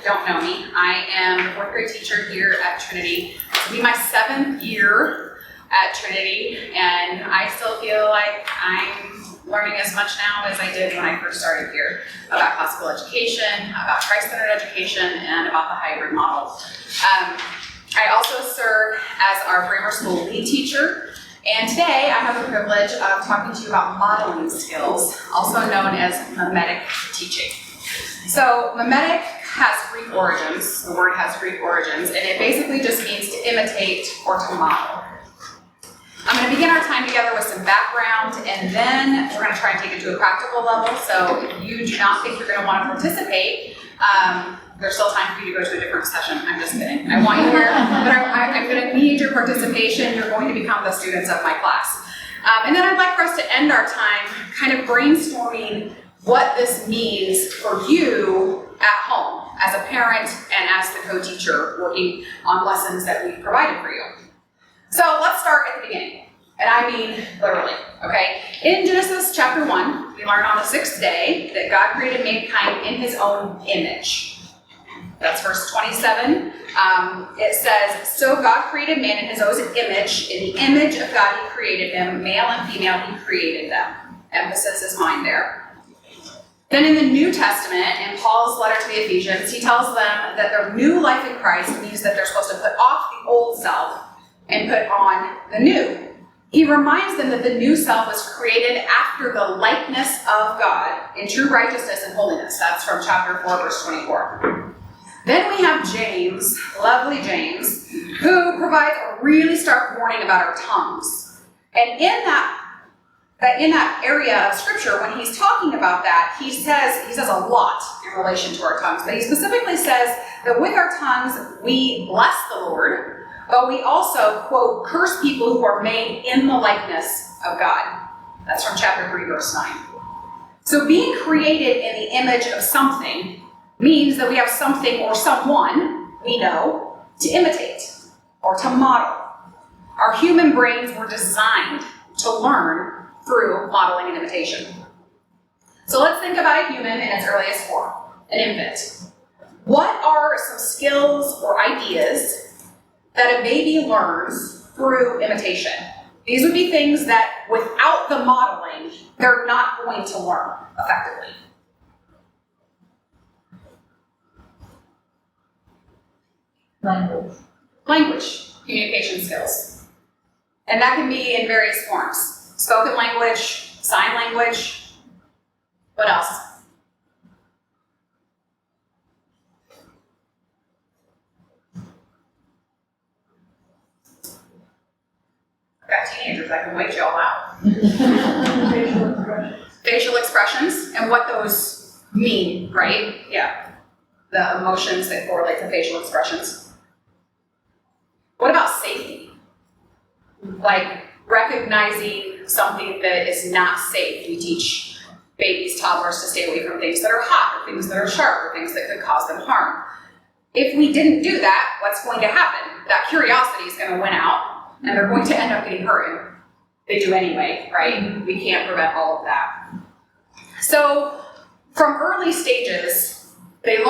don't know me, I am the 4th grade teacher here at Trinity. This will be my 7th year at Trinity, and I still feel like I'm learning as much now as I did when I first started here about classical education, about Christ-centered education, and about the hybrid model. I also serve as our grammar school lead teacher, and today I have the privilege of talking to you about modeling skills, also known as mimetic teaching. So mimetic has Greek origins, the word has Greek origins, and it basically just means to imitate or to model. I'm going to begin our time together with some background, and then we're going to try and take it to a practical level. So if you do not think you're going to want to participate, there's still time for you to go to a different session. I'm just kidding. I want you here, but I'm going to need your participation. You're going to become the students of my class. And then I'd like for us to end our time kind of brainstorming what this means for you at home as a parent and as the co-teacher working on lessons that we've provided for you. So let's start at the beginning, and I mean literally, okay? In Genesis chapter 1, we learn on the 6th day that God created mankind in his own image. That's verse 27. It says, so God created man in his own image. In the image of God he created him, male and female he created them. Emphasis is mine there. Then in the New Testament, in Paul's letter to the Ephesians, he tells them that their new life in Christ means that they're supposed to put off the old self and put on the new. He reminds them that the new self was created after the likeness of God in true righteousness and holiness. That's from chapter 4, verse 24. Then we have James, lovely James, who provides a really stark warning about our tongues. And in that area of scripture, when he's talking about that, he says a lot in relation to our tongues. But he specifically says that with our tongues, we bless the Lord, but we also, quote, curse people who are made in the likeness of God. That's from chapter 3, verse 9. So being created in the image of something means that we have something or someone we know to imitate or to model. Our human brains were designed to learn through modeling and imitation. So let's think about a human in its earliest form, an infant. What are some skills or ideas that a baby learns through imitation? These would be things that without the modeling, they're not going to learn effectively. Language, communication skills. And that can be in various forms. Spoken language, sign language. What else? I've got teenagers, I can wait you all out. Facial expressions and what those mean, right? Yeah. The emotions that correlate to facial expressions. What about safety? Like recognizing something that is not safe. We teach babies, toddlers to stay away from things that are hot, or things that are sharp, or things that could cause them harm. If we didn't do that, what's going to happen? That curiosity is going to win out, and they're going to end up getting hurt. And they do anyway, right? We can't prevent all of that. So from early stages, babies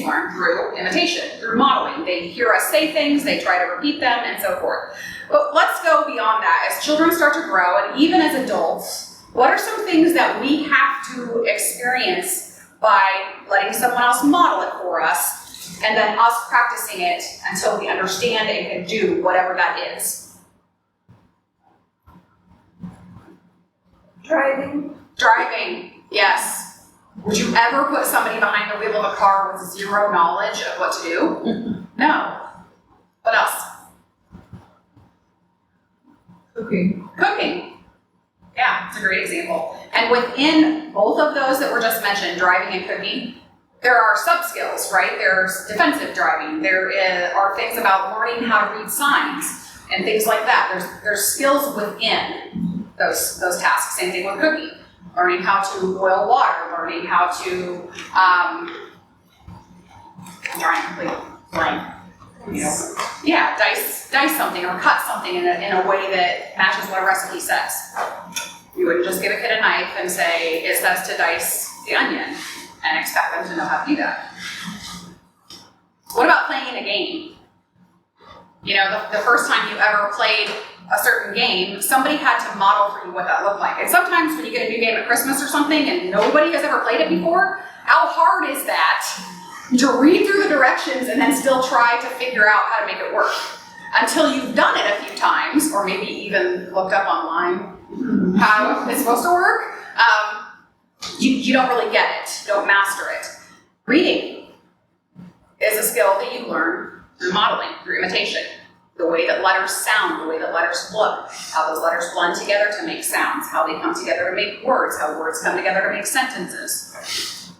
learn through imitation, through modeling. They hear us say things, they try to repeat them, and so forth. But let's go beyond that. As children start to grow, and even as adults, what are some things that we have to experience by letting someone else model it for us, and then us practicing it until we understand and can do whatever that is? Driving, yes. Would you ever put somebody behind the wheel of a car with zero knowledge of what to do? No. What else? Cooking. Yeah, it's a great example. And within both of those that were just mentioned, driving and cooking, there are sub-skills, right? There's defensive driving. There are things about learning how to read signs and things like that. There's skills within those tasks. Same thing with cooking. Learning how to boil water, learning how to, I'm trying to complete blank. Dice something or cut something in a way that matches what a recipe says. You wouldn't just give a kid a knife and say, it says to dice the onion, and expect them to know how to do that. What about playing a game? You know, the first time you ever played a certain game, somebody had to model for you what that looked like. And sometimes when you get a new game at Christmas or something and nobody has ever played it before, how hard is that to read through the directions and then still try to figure out how to make it work? Until you've done it a few times, or maybe even looked up online how it's supposed to work, you don't really get it, don't master it. Reading is a skill that you learn through modeling, through imitation. The way that letters sound, the way that letters look, how those letters blend together to make sounds, how they come together to make words, how words come together to make sentences.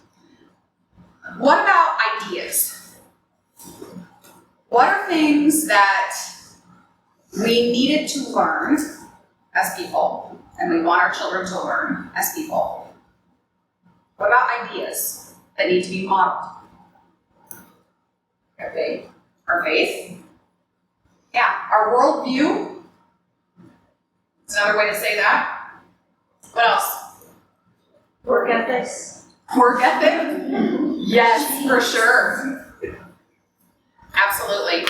What about ideas? What are things that we needed to learn as people, and we want our children to learn as people? What about ideas that need to be modeled? Our faith? Yeah, our worldview. That's another way to say that. What else? Work ethics. Work ethic? Yes, for sure. Absolutely.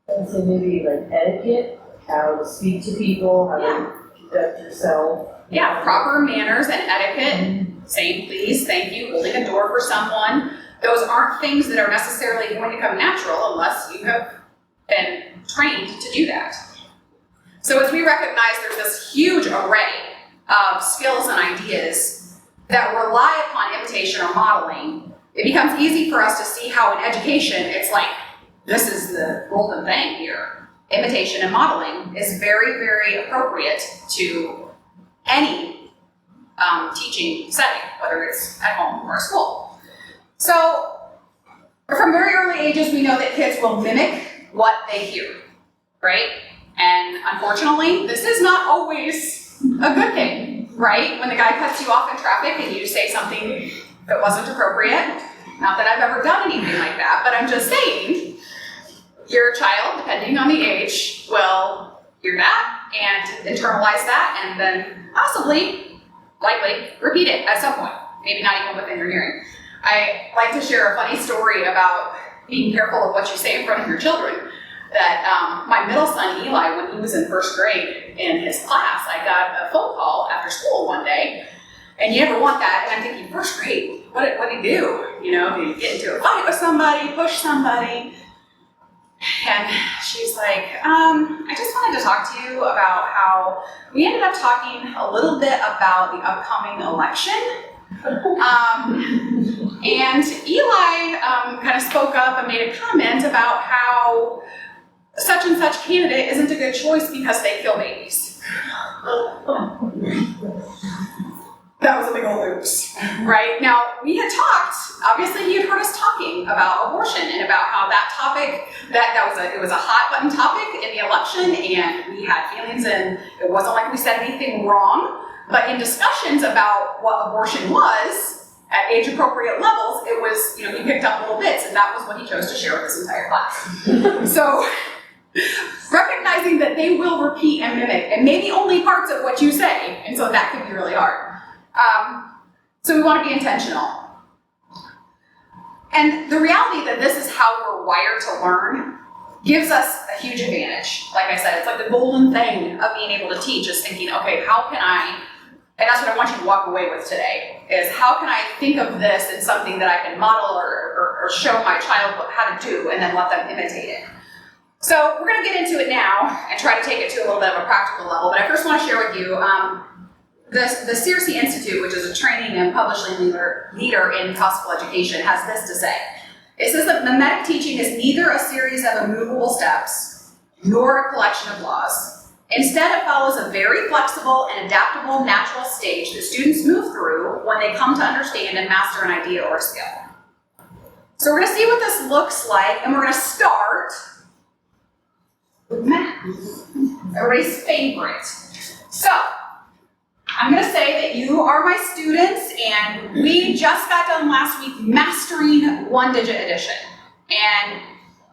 And so maybe like etiquette, how to speak to people, how to conduct yourself. Yeah, proper manners and etiquette. Saying please, thank you, holding a door for someone. Those aren't things that are necessarily going to come natural unless you have been trained to do that. So as we recognize there's this huge array of skills and ideas that rely upon imitation or modeling, it becomes easy for us to see how in education it's like, this is the golden thing here. Imitation and modeling is very, very appropriate to any teaching setting, whether it's at home or at school. So from very early ages, we know that kids will mimic what they hear, right? And unfortunately, this is not always a good thing, right? When the guy cuts you off in traffic and you say something that wasn't appropriate, not that I've ever done anything like that, but I'm just saying, your child, depending on the age, will hear that and internalize that and then possibly, likely, repeat it at some point, maybe not even within your hearing. I like to share a funny story about being careful of what you say in front of your children. That my middle son, Eli, when he was in first grade in his class, I got a phone call after school one day, and you never want that, and I'm thinking, first grade, what did he do? You know, did he get into a fight with somebody, push somebody? And she's like, I just wanted to talk to you about how we ended up talking a little bit about the upcoming election. And Eli kind of spoke up and made a comment about how such and such candidate isn't a good choice because they kill babies. That was a big old oops, right? Now, we had talked, obviously he had heard us talking about abortion and about how that topic, it was a hot button topic in the election, and we had feelings, and it wasn't like we said anything wrong, but in discussions about what abortion was, at age appropriate levels, it was, he picked up little bits, and that was what he chose to share with his entire class. So, recognizing that they will repeat and mimic, and maybe only parts of what you say, and so that can be really hard. So we want to be intentional. And the reality that this is how we're wired to learn gives us a huge advantage. Like I said, it's like the golden thing of being able to teach is thinking, okay, how can I, and that's what I want you to walk away with today, is how can I think of this in something that I can model or show my child how to do and then let them imitate it. So we're going to get into it now and try to take it to a little bit of a practical level, but I first want to share with you the Searcy Institute, which is a training and publishing leader in gospel education, has this to say. It says that mimetic teaching is neither a series of immovable steps nor a collection of laws. Instead, it follows a very flexible and adaptable natural stage that students move through when they come to understand and master an idea or a skill. So we're going to see what this looks like, and we're going to start with math, everybody's favorite. So, I'm going to say that you are my students, and we just got done last week mastering one-digit addition. And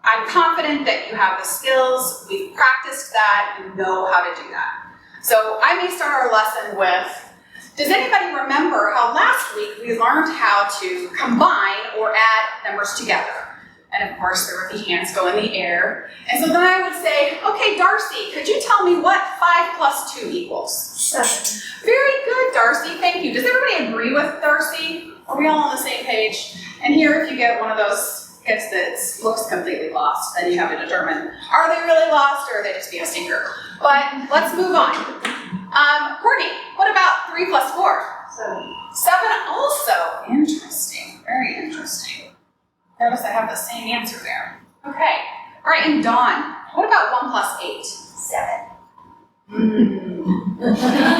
I'm confident that you have the skills, we've practiced that, you know how to do that. So I may start our lesson with, does anybody remember how last week we learned how to combine or add numbers together? And And of course, there were the hands go in the air. And so then I would say, okay, Darcy, could you tell me what 5 plus 2 equals? 7. Very good, Darcy, thank you. Does everybody agree with Darcy? Are we all on the same page? And here, if you get one of those kids that looks completely lost, then you have to determine, are they really lost or are they just being a stinker? But let's move on. Courtney, what about 3 plus 4? 7. 7 also. Interesting, very interesting. Notice I have the same answer there. Okay, all right, and Dawn, what about 1 plus 8? 7.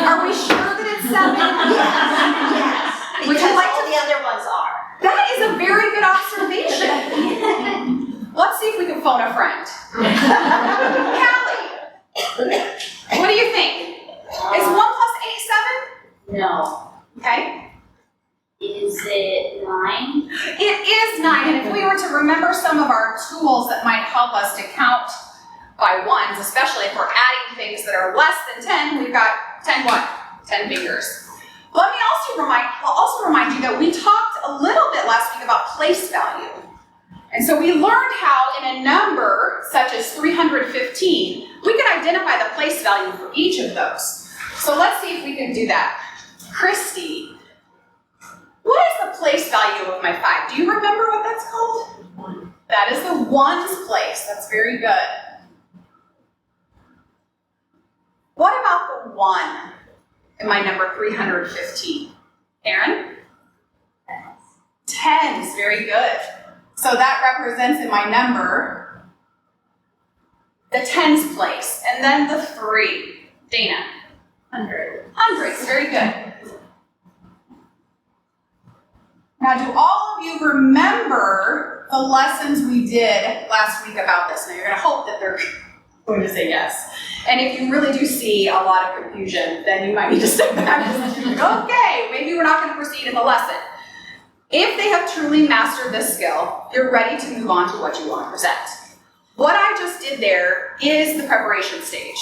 Are we sure that it's 7? Yes. Would Because you like all to? the other ones are. That is a very good observation. Let's see if we can phone a friend. Callie, what do you think? Is 1 plus 8 7? No. Okay. Is it 9? It is 9, and if we were to remember some of our tools that might help us to count by ones, especially if we're adding things that are less than 10, we've got 10 what? 10 fingers. Let me also remind you that we talked a little bit last week about place value. And so we learned how in a number such as 315, we can identify the place value for each of those. So let's see if we can do that. Christy, what is the place value of my 5? Do you remember what that's called? 1. That is the ones place. That's very good. What about the 1 in my number 315? Aaron? 10s, very good. So that represents in my number the 10s place. And then the 3. Dana? 100. Hundreds, very good. Now, do all of you remember the lessons we did last week about this? Now, you're going to hope that they're going to say yes. And if you really do see a lot of confusion, then you might need to step back and think, okay, maybe we're not going to proceed in the lesson. If they have truly mastered this skill, you're ready to move on to what you want to present. What I just did there is the preparation stage.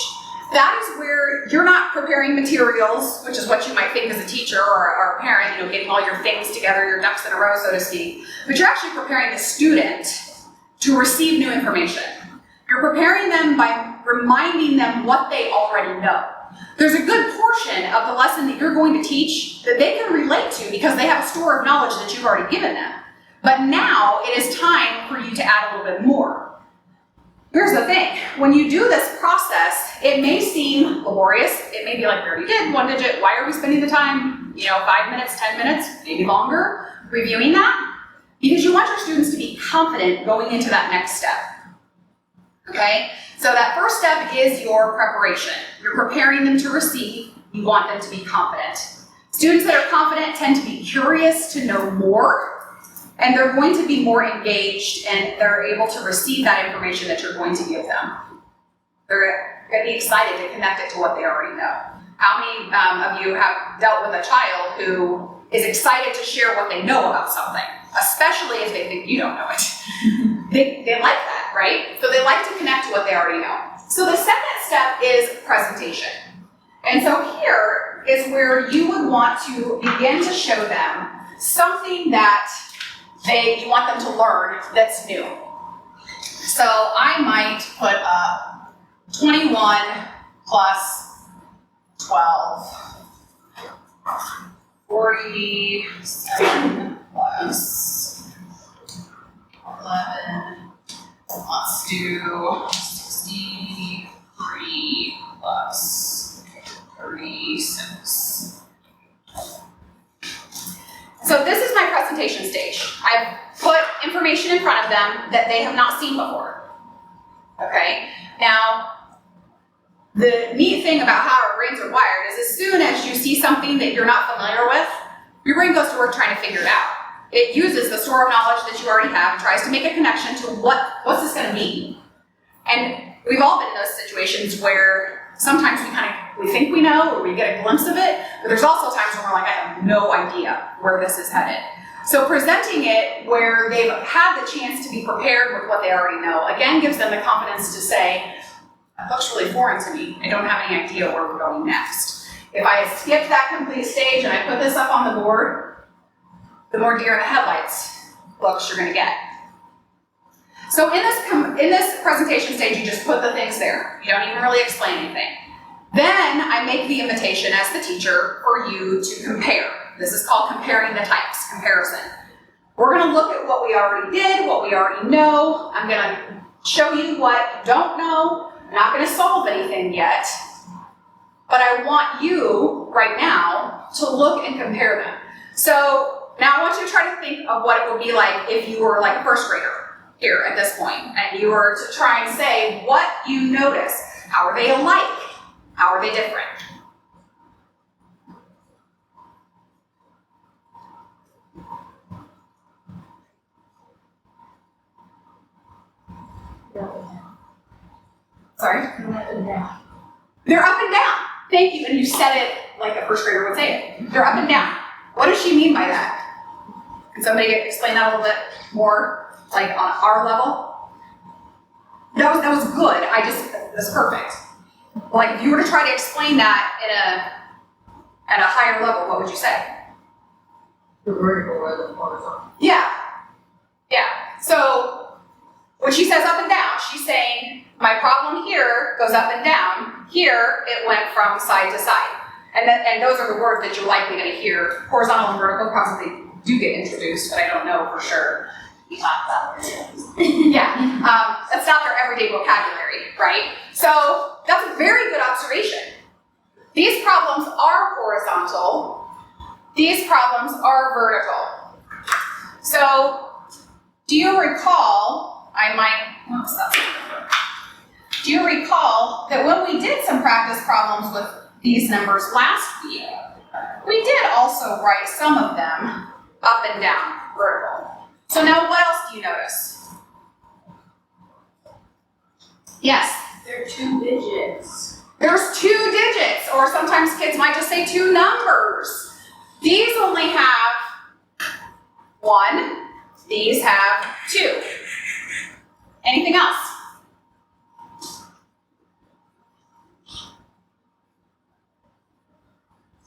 That is where you're not preparing materials, which is what you might think as a teacher or a parent, getting all your things together, your ducks in a row, so to speak. But you're actually preparing the student to receive new information. You're preparing them by reminding them what they already know. There's a good portion of the lesson that you're going to teach that they can relate to because they have a store of knowledge that you've already given them. But now it is time for you to add a little bit more. Here's the thing, when you do this process, it may seem laborious. It may be like, we already did 1 digit, why are we spending the time, 5 minutes, 10 minutes, maybe longer, reviewing that? Because you want your students to be confident going into that next step. Okay, so that first step is your preparation. You're preparing them to receive, you want them to be confident. Students that are confident tend to be curious to know more, and they're going to be more engaged and they're able to receive that information that you're going to give them. They're going to be excited to connect it to what they already know. How many of you have dealt with a child who is excited to share what they know about something, especially if they think you don't know it? They like that, right? So they like to connect to what they already know. So the second step is presentation. And so here is where you would want to begin to show them something that you want them to learn that's new. So I might put up 21 plus 12, 47 plus 11, let's do 63 plus 36. So this is my presentation stage. I've put information in front of them that they have not seen before. Okay? Now, the neat thing about how our brains are wired is as soon as you see something that you're not familiar with, your brain goes to work trying to figure it out. It uses the store of knowledge that you already have and tries to make a connection to what's this going to mean. And we've all been in those situations where sometimes we think we know or we get a glimpse of it, but there's also times when we're like, I have no idea where this is headed. So presenting it where they've had the chance to be prepared with what they already know, again, gives them the confidence to say, that looks really foreign to me. I don't have any idea where we're going next. If I skip that complete stage and I put this up on the board, the more deer in the headlights looks you're going to get. So in this presentation stage, you just put the things there. You don't even really explain anything. Then I make the invitation as the teacher for you to compare. This is called comparing the types, comparison. We're gonna look at what we already did, what we already know. I'm gonna show you what you don't know. I'm not gonna solve anything yet, but I want you right now to look and compare them. So now I want you to try to think of what it would be like if you were like a first grader here at this point, and you were to try and say what you notice. How are they alike? How are they different? Sorry? Up and down. They're up and down. Thank you. And you said it like a first grader would say it. They're up and down. What does she mean by that? Can somebody explain that a little bit more, like on our level? That was good. That's perfect. Like if you were to try to explain that at a higher level, what would you say? The vertical or the horizontal. Yeah. So when she says up and down, she's saying my problem here goes up and down. Here it went from side to side. And those are the words that you're likely going to hear. Horizontal and vertical probably do get introduced, but I don't know for sure. We talked about it. Yeah, that's not their everyday vocabulary, right? So that's a very good observation. These problems are horizontal. These problems are vertical. So do you recall, do you recall that when we did some practice problems with these numbers last week, we did also write some of them up and down, vertical. So now what else do you notice? Yes? They're 2 digits. There's 2 digits, or sometimes kids might just say 2 numbers. These only have 1, these have 2. Anything else?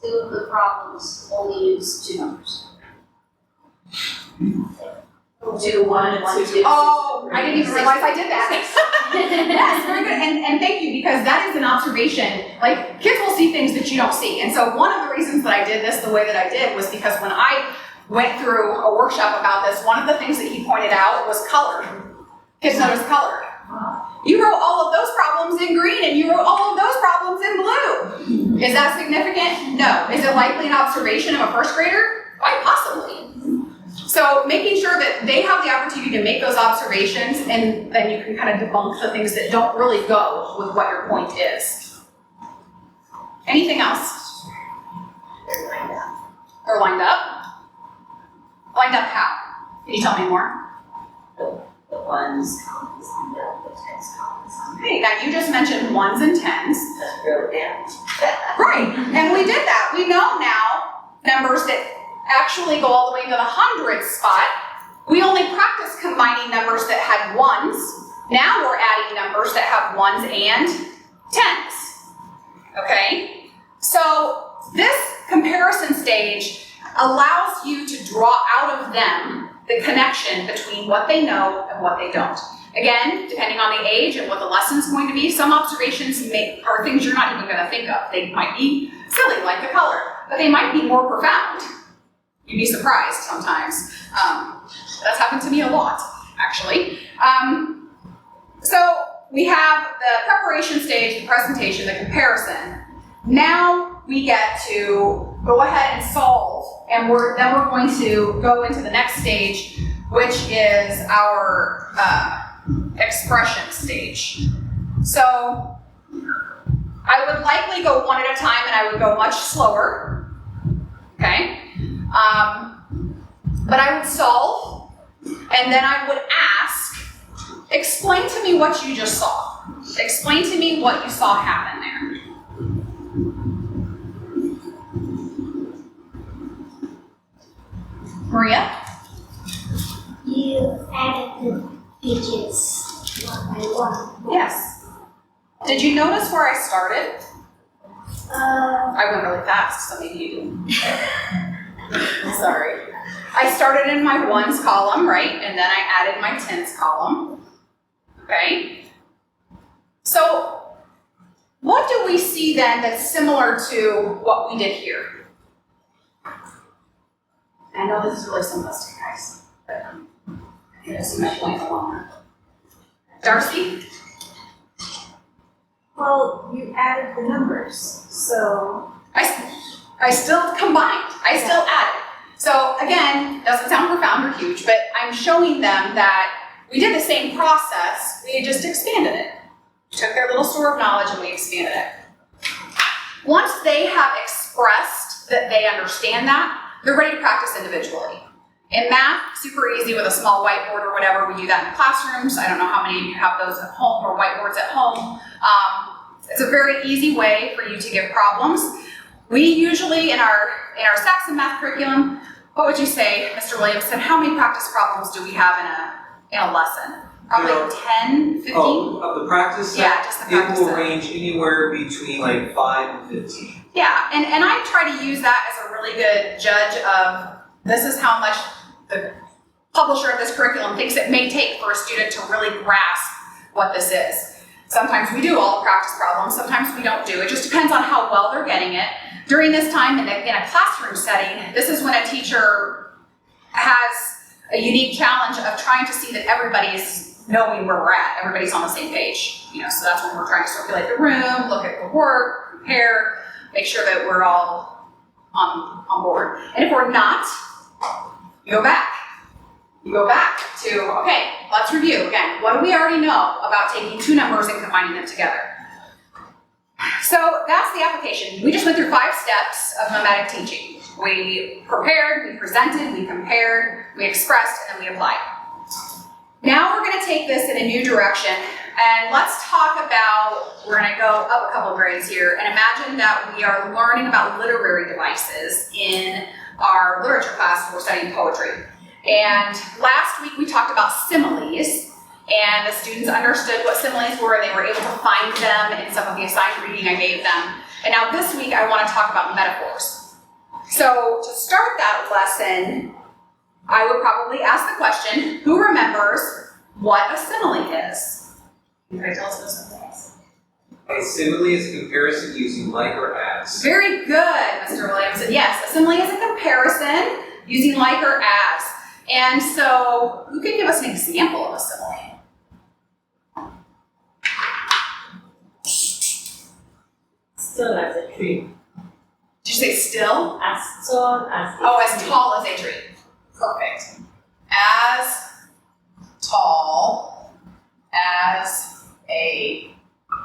Two of the problems only use 2 numbers. 2, 1, and 1, 2. Oh, I didn't even realize I did that. Yes, very good. And thank you, because that is an observation. Like, kids will see things that you don't see. And so one of the reasons that I did this the way that I did was because when I went through a workshop about this, one of the things that he pointed out was color. Kids notice color. You wrote all of those problems in green and you wrote all of those problems in blue. Is that significant? No. Is it likely an observation of a first grader? Quite possibly. So making sure that they have the opportunity to make those observations, and then you can kind of debunk the things that don't really go with what your point is. Anything else? They're lined up. They're lined up? Lined up how? Can you tell me more? The 1s column is lined up, the 10s column is lined up. Okay, now you just mentioned 1s and 10s. That's really down. Right, and we did that. We know now numbers that actually go all the way to the hundreds spot. We only practiced combining numbers that had 1s. Now we're adding numbers that have 1s and 10s. Okay? So this comparison stage allows you to draw out of them the connection between what they know and what they don't. Again, depending on the age and what the lesson's going to be, some observations are things you're not even going to think of. They might be silly, like the color, but they might be more profound. You'd be surprised sometimes. That's happened to me a lot, actually. So we have the preparation stage, the presentation, the comparison. Now we get to go ahead and solve, and then we're going to go into the next stage, which is our expression stage. So I would likely go one at a time, and I would go much slower. Okay? But I would solve, and then I would ask, explain to me what you just saw. Explain to me what you saw happen there. Maria? You added the digits 1 by 1. Yes. Did you notice where I started? I went really fast, so maybe you didn't. Sorry. I started in my 1s column, right? And then I added my 10s column. Okay? So, what do we see then that's similar to what we did here? I know this is really simplistic, guys, but I think I see my point along. Darcy? Well, you added the numbers, so. I still combined, I still added. So again, doesn't sound profound or huge, but I'm showing them that we did the same process, we just expanded it. We took their little store of knowledge and we expanded it. Once they have expressed that they understand that, they're ready to practice individually. In math, super easy with a small whiteboard or whatever, we do that in classrooms. I don't know how many of you have those at home or whiteboards at home. It's a very easy way for you to give problems. We usually, in our Saxon math curriculum, what would you say, Mr. Williams said, how many practice problems do we have in a lesson? Probably 10, 15? Oh, of the practice set? Yeah, just the practice It will set. range anywhere between like 5 and 15. Yeah, and I try to use that as a really good judge of this is how much the publisher of this curriculum thinks it may take for a student to really grasp what this is. Sometimes we do all the practice problems, sometimes we don't do. It just depends on how well they're getting it. During this time in a classroom setting, this is when a teacher has a unique challenge of trying to see that everybody's knowing where we're at, everybody's on the same page. So that's when we're trying to circulate the room, look at the work, compare, make sure that we're all on board. And if we're not, you go back. You go back to, okay, let's review again. What do we already know about taking two numbers and combining them together? So that's the application. We just went through 5 steps of mimetic teaching. We prepared, we presented, we compared, we expressed, and then we applied. Now we're going to take this in a new direction, and let's talk about, we're going to go up a couple grades here, and imagine that we are learning about literary devices in our literature class. We're studying poetry. And last week we talked about similes, and the students understood what similes were, and they were able to find them in some of the assigned reading I gave them. And now this week I want to talk about metaphors. So to start that lesson, I would probably ask the question, who remembers what a simile is? Can I tell us what a simile is? A simile is a comparison using like or as. Very good, Mr. Williamson. Yes, a simile is a comparison using like or as. And so, who can give us an example of a simile? Still as a tree. Did you say still? As tall as a tree. Oh, as tall as a tree. Perfect. As tall as a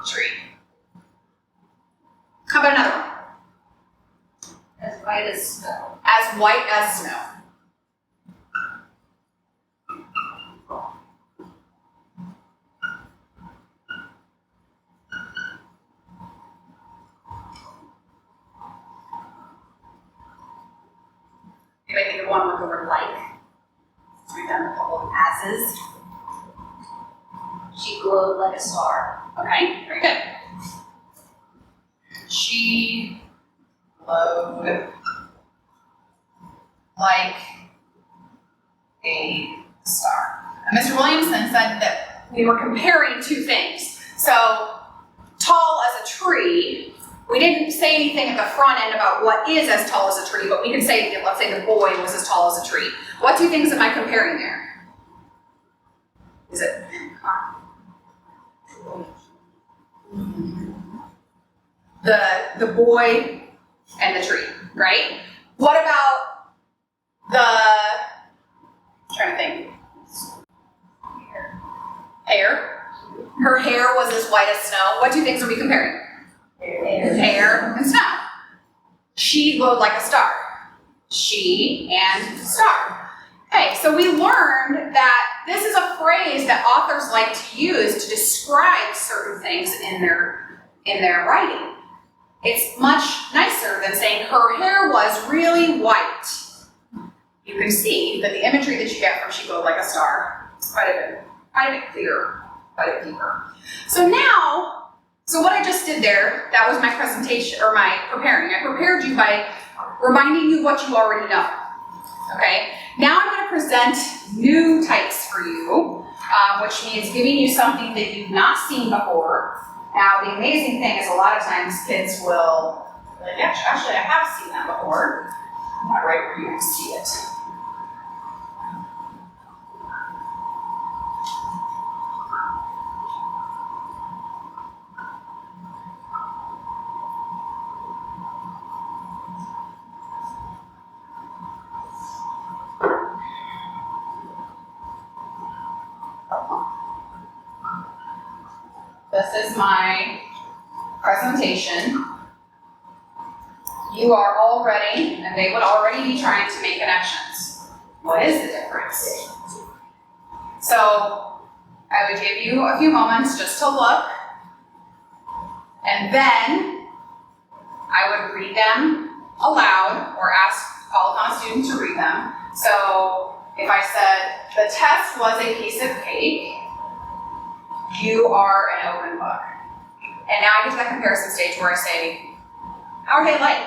tree. How about another one? As white as snow. As white as snow. Anybody think of one with the word like? We've done a couple of asses. She glowed like a star. Okay, very good. She glowed like a star. And Mr. Williamson said that we were comparing two things. So, tall as a tree, we didn't say anything at the front end about what is as tall as a tree, but we can say, let's say the boy was as tall as a tree. What two things am I comparing there? Is it? The boy and the tree, right? What about I'm trying to think. Hair. Her hair was as white as snow. What two things are we comparing? Hair and snow. She glowed like a star. She and star. Okay, so we learned that this is a phrase that authors like to use to describe certain things in their writing. It's much nicer than saying her hair was really white. You can see that the imagery that you get from she glowed like a star is quite a bit clearer, quite a bit deeper. So what I just did there, that was my presentation, or my preparing. I prepared you by reminding you what you already know. Okay? Now I'm going to present new types for you. which means giving you something that you've not seen before. Now, the amazing thing is a lot of times kids will, like, actually I have seen that before. Not right where you can see it. This is my presentation. You are already, and they would already be trying to make connections. What is the difference? So I would give you a few moments just to look, and then I would read them aloud or call upon a student to read them. So if I said, the test was a piece of cake, you are an open book. And now I get to that comparison stage where I say, how are they like?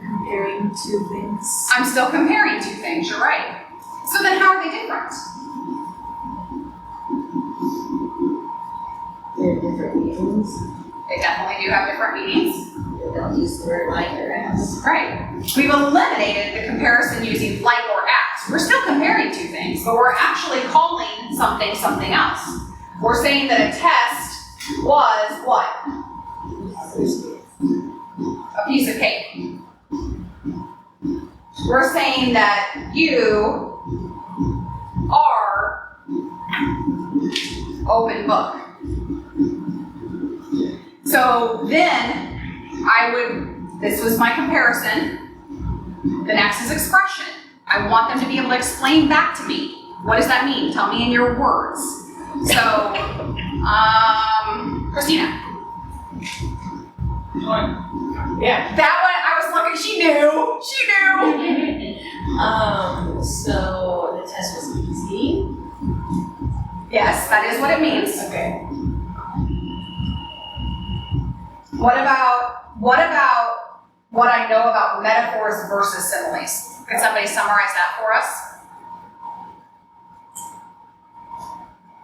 Comparing two things. I'm still comparing two things, you're right. So then how are they different? They have different meanings. They definitely do have different meanings. They don't use the word like or as. Right. We've eliminated the comparison using like or as. We're still comparing two things, but we're actually calling something something else. We're saying that a test was what? A piece of cake. We're saying that you are open book. So then this was my comparison. The next is expression. I want them to be able to explain back to me. What does that mean? Tell me in your words. So, Christina. Yeah. That one, I was looking, she knew. So the test was easy. Yes, that is what it means. Okay. What about what I know about metaphors versus similes? Could somebody summarize that for us?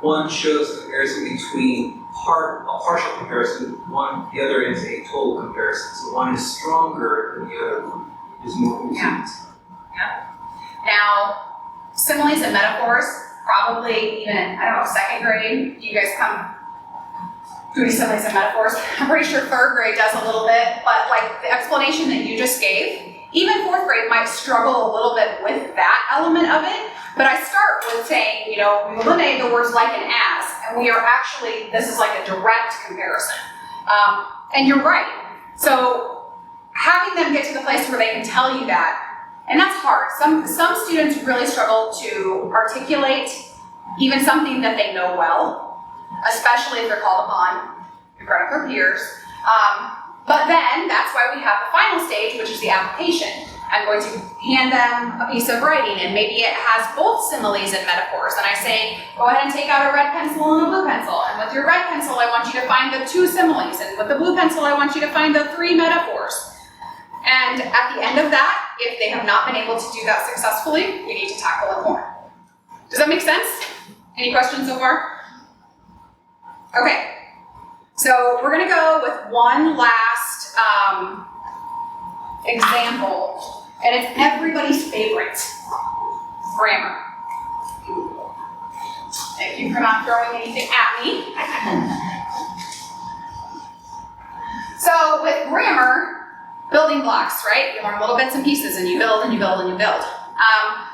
One shows a comparison between a partial comparison, the other is a total comparison. So one is stronger than the other one, is more complete. Yeah. Now, similes and metaphors, probably even, I don't know, second grade, do you guys come doing similes and metaphors? I'm pretty sure third grade does a little bit, but like the explanation that you just gave, even fourth grade might struggle a little bit with that element of it, but I start with saying, we've eliminated the words like and as, and we are actually, this is like a direct comparison. And you're right. So having them get to the place where they can tell you that, and that's hard. Some students really struggle to articulate even something that they know well, especially if they're called upon in front of their peers. But then that's why we have the final stage, which is the application. I'm going to hand them a piece of writing, and maybe it has both similes and metaphors. And I say, go ahead and take out a red pencil and a blue pencil. And with your red pencil, I want you to find the 2 similes. And with the blue pencil, I want you to find the 3 metaphors. And at the end of that, if they have not been able to do that successfully, we need to tackle it more. Does that make sense? Any questions so far? Okay. So we're going to go with one last example. And it's everybody's favorite, grammar. Thank you for not throwing anything at me. So with grammar, building blocks, right? You learn little bits and pieces and you build and you build and you build.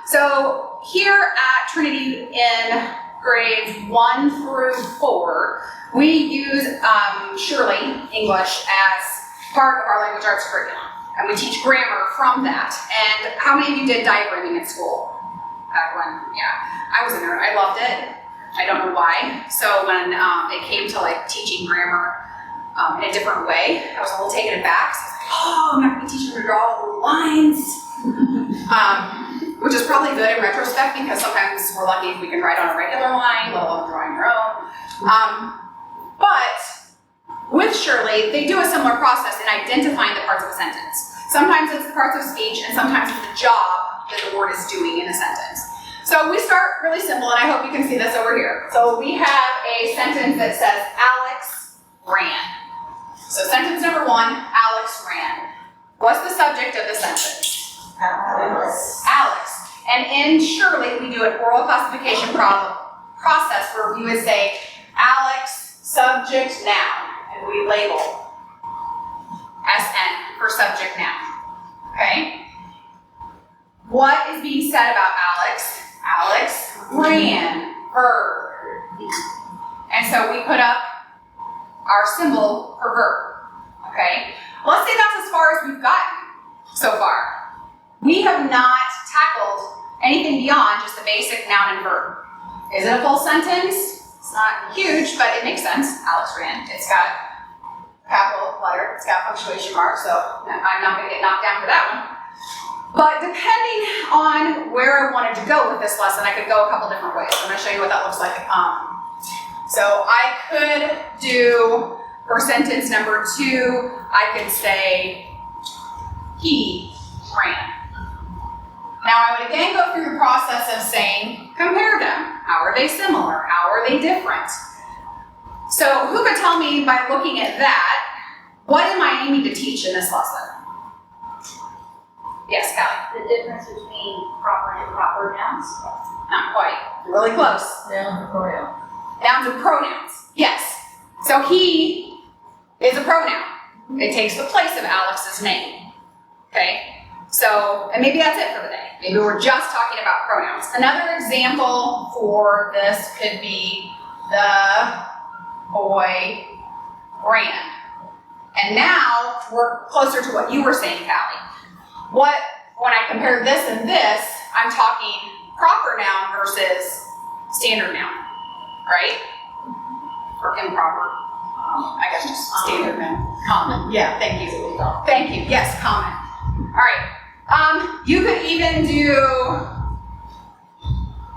So here at Trinity in grades 1 through 4, we use Shirley English as part of our language arts curriculum. And we teach grammar from that. And how many of you did diagramming at school? Back when, yeah. I was a nerd, I loved it. I don't know why. So when it came to like teaching grammar in a different way, I was a little taken aback. So I was like, oh, I'm not gonna teach them to draw all the lines. Which is probably good in retrospect because sometimes we're lucky if we can write on a regular line, let alone drawing your own. But with Shirley, they do a similar process in identifying the parts of a sentence. Sometimes it's the parts of speech, and sometimes it's the job that the word is doing in a sentence. So we start really simple, and I hope you can see this over here. So we have a sentence that says, Alex ran. So sentence number 1, Alex ran. What's the subject of the sentence? Alex. And in Shirley, we do an oral classification process where we would say, Alex, subject, noun, and we label SN for subject, noun. Okay? What is being said about Alex? Alex ran, verb. And so we put up our symbol for verb. Okay? Let's say that's as far as we've gotten so far. We have not tackled anything beyond just the basic noun and verb. Is it a full sentence? It's not huge, but it makes sense. Alex ran. It's got a capital letter. It's got punctuation marks, so I'm not going to get knocked down for that one. But depending on where I wanted to go with this lesson, I could go a couple different ways. I'm going to show you what that looks like. So I could do, for sentence number 2, I could say, he ran. Now I would again go through the process of saying, compare them. How are they similar? How are they different? So who could tell me by looking at that, what am I aiming to teach in this lesson? Yes, Callie? The difference between proper and improper nouns? Not quite. Really close. Noun and pronoun. Nouns and pronouns. Yes. So he is a pronoun. It takes the place of Alex's name. Okay? So, and maybe that's it for the day. Maybe we're just talking about pronouns. Another example for this could be the boy ran. And now we're closer to what you were saying, Callie. When I compare this and this, I'm talking proper noun versus standard noun, right? Or improper. I guess just standard noun. Common. Yeah, thank you. Thank you. Yes, common. All right. You could even do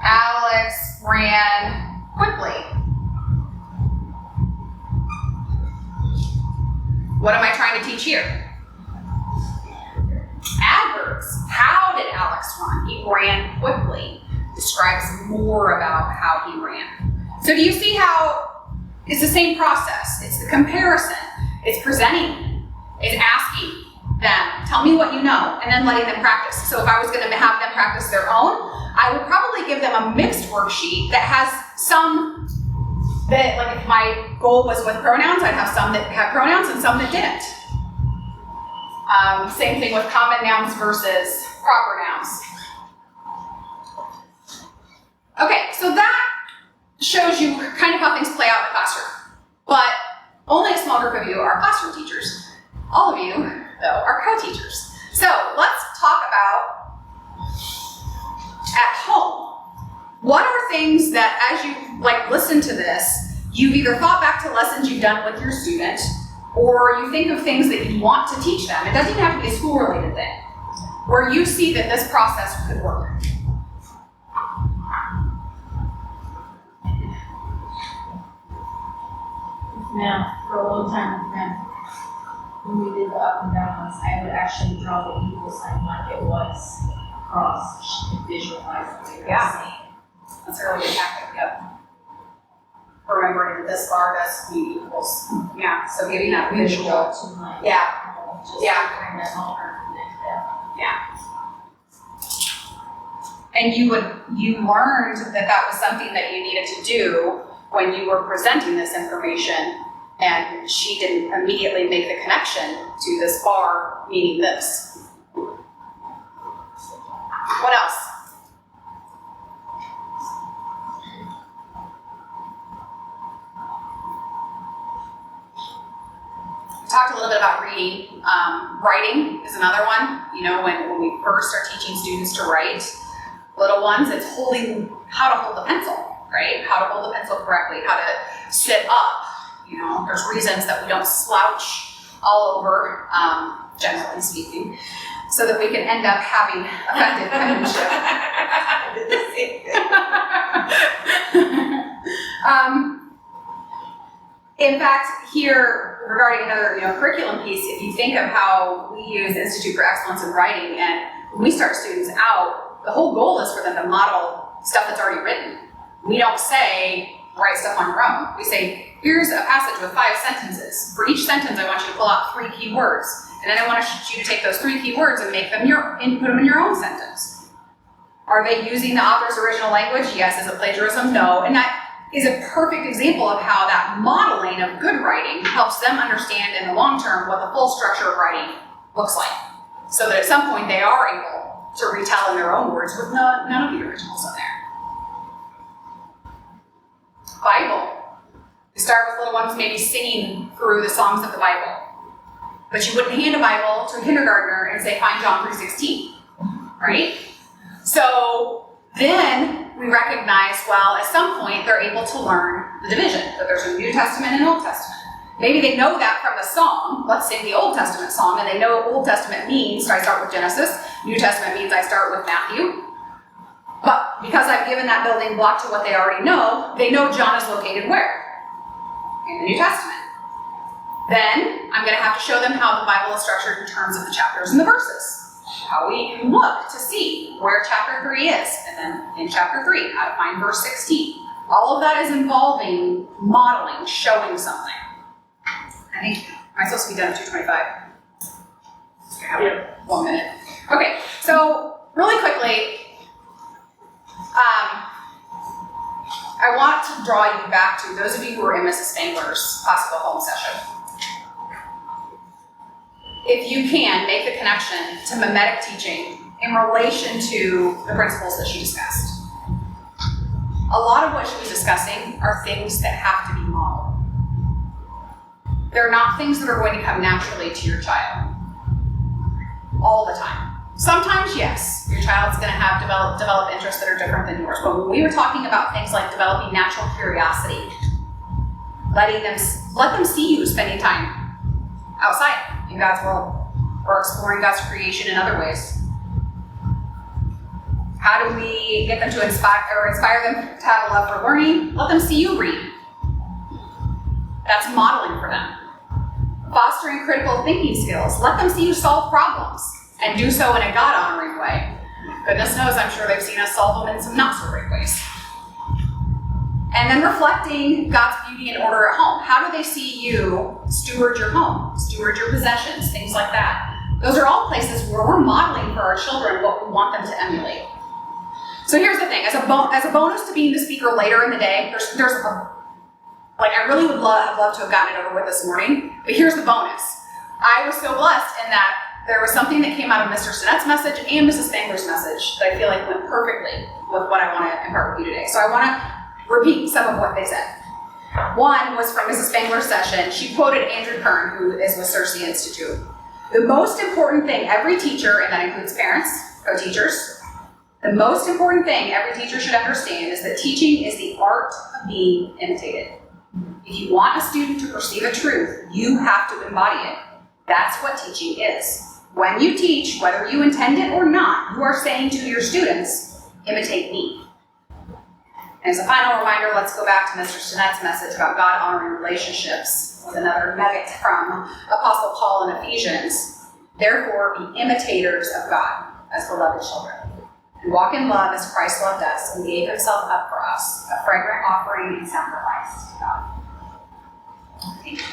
Alex ran quickly. What am I trying to teach here? Adverbs. How did Alex run? He ran quickly. Describes more about how he ran. So do you see how it's the same process? It's the comparison. It's presenting. It's asking them, tell me what you know, and then letting them practice. So if I was going to have them practice their own, I would probably give them a mixed worksheet that has some that, like if my goal was with pronouns, I'd have some that had pronouns and some that didn't. Same thing with common nouns versus proper nouns. Okay, so that shows you kind of how things play out in the classroom. But only a small group of you are classroom teachers. All of you, though, are co-teachers. So let's talk about at home. What are things that as you listen to this, you've either thought back to lessons you've done with your student, or you think of things that you want to teach them. It doesn't even have to be a school-related thing, where you see that this process could work. Now, for a long time with them, when we did the up and downs, I would actually draw the equal sign like it was across and visualize what they were saying. That's a really good tactic, yep. Remembering that this bar does mean equals. Yeah, so giving that visual. To my, Yeah, just Yeah. to kind of help her connect that. yeah. And you learned that that was something that you needed to do when you were presenting this information, and she didn't immediately make the connection to this bar meaning this. What else? We talked a little bit about reading. Writing is another one. You know, when we first are teaching students to write, little ones, it's how to hold the pencil, right? How to hold the pencil correctly, how to sit up. You know, there's reasons that we don't slouch all over, generally speaking, so that we can end up having effective penmanship. I did the same thing. In fact, here, regarding another, curriculum piece, if you think of how we use the Institute for Excellence in Writing, and when we start students out, the whole goal is for them to model stuff that's already written. We don't say, write stuff on your own. We say, here's a passage with 5 sentences. For each sentence, I want you to pull out 3 key words. And then I want you to take those 3 key words and make them and put them in your own sentence. Are they using the author's original language? Yes. Is it plagiarism? No. And that is a perfect example of how that modeling of good writing helps them understand in the long term what the full structure of writing looks like. So that at some point they are able to retell in their own words with none of the originals in there. Bible. You start with little ones maybe singing through the songs of the Bible. But you wouldn't hand a Bible to a kindergartner and say, find John 3:16, right? So then we recognize, well, at some point they're able to learn the division, that there's a New Testament and Old Testament. Maybe they know that from the song. Let's sing the Old Testament song, and they know what Old Testament means, so I start with Genesis. New Testament means I start with Matthew. But because I've given that building block to what they already know, they know John is located where? In the New Testament. Then I'm going to have to show them how the Bible is structured in terms of the chapters and the verses. How we can look to see where chapter 3 is, and then in chapter 3, how to find verse 16. All of that is involving modeling, showing something. I think, am I supposed to be done at 2:25? Okay, I have 1 minute. Okay, so really quickly, I want to draw you back to those of you who were in Mrs. Spangler's classical home session. If you can, make the connection to mimetic teaching in relation to the principles that she discussed. A lot of what she was discussing are things that have to be modeled. They're not things that are going to come naturally to your child all the time. Sometimes, yes, your child's going to have develop interests that are different than yours. But when we were talking about things like developing natural curiosity, let them see you spending time outside in God's world, or exploring God's creation in other ways. How do we get them to inspire them to have a love for learning? Let them see you read. That's modeling for them. Fostering critical thinking skills. Let them see you solve problems and do so in a God-honoring way. Goodness knows, I'm sure they've seen us solve them in some not-so-great ways. And then reflecting God's beauty and order at home. How do they see you steward your home, steward your possessions, things like that? Those are all places where we're modeling for our children what we want them to emulate. So here's the thing, as a bonus to being the speaker later in the day, I really would have loved to have gotten it over with this morning, but here's the bonus. I was so blessed in that there was something that came out of Mr. Stinnett's message and Mrs. Spangler's message that I feel like went perfectly with what I want to impart with you today. So I want to repeat some of what they said. One was from Mrs. Spangler's session. She quoted Andrew Kern, who is with Cersei Institute. The most important thing every teacher, and that includes parents, co-teachers, the most important thing every teacher should understand is that teaching is the art of being imitated. If you want a student to perceive a truth, you have to embody it. That's what teaching is. When you teach, whether you intend it or not, you are saying to your students, imitate me. And as a final reminder, let's go back to Mr. Stinnett's message about God-honoring relationships with another nugget from Apostle Paul in Ephesians. Therefore, be imitators of God as beloved children, and walk in love as Christ loved us and gave himself up for us, a fragrant offering and sacrifice to God. Thank you.